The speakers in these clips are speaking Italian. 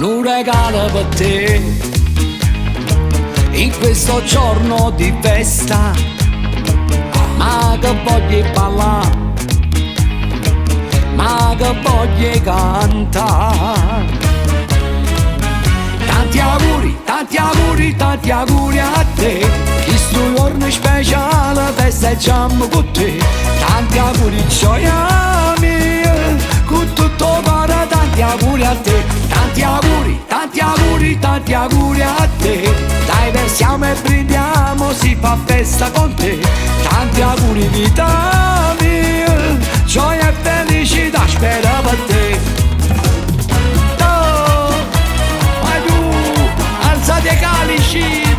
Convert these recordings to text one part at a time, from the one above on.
un regalo per te in questo giorno di festa, ma che voglio ballare, ma che voglio cantare. Tanti auguri, tanti auguri, tanti auguri a te, questo giorno speciale festeggiamo con te. Tanti auguri gioia mia, con tutto cuore tanti auguri a te. Tanti auguri, tanti auguri, tanti auguri a te, dai versiamo e brindiamo, si fa festa con te. Tanti auguri vita mia, gioia e felicità spero per te. Oh, vai tu, alzate i calici,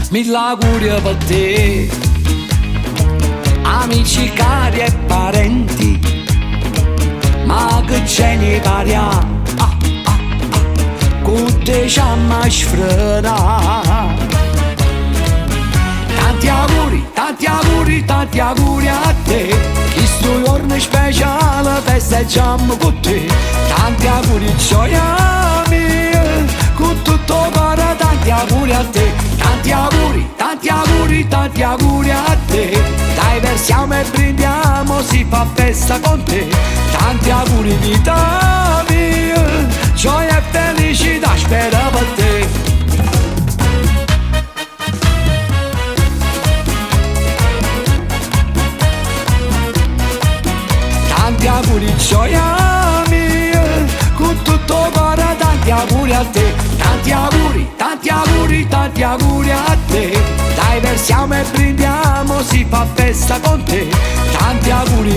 mille auguri per te. Amici cari e parenti, ma che geni paria, con te ci amma sfrena. Tanti auguri, tanti auguri, tanti auguri a te, questo giorno speciale festeggiamo con te. Tanti auguri gioia mia, con tutto cuore tanti auguri a te. Tanti auguri, tanti auguri, tanti auguri a te, dai versiamo e brindiamo, si fa festa con te. Tanti auguri vita mia, gioia e felicità spero per te. Tanti auguri gioia mia, con tutto cuore tanti auguri a te. Tanti auguri, tanti auguri, tanti auguri a te, dai versiamo e brindiamo, si fa festa con te. Tanti auguri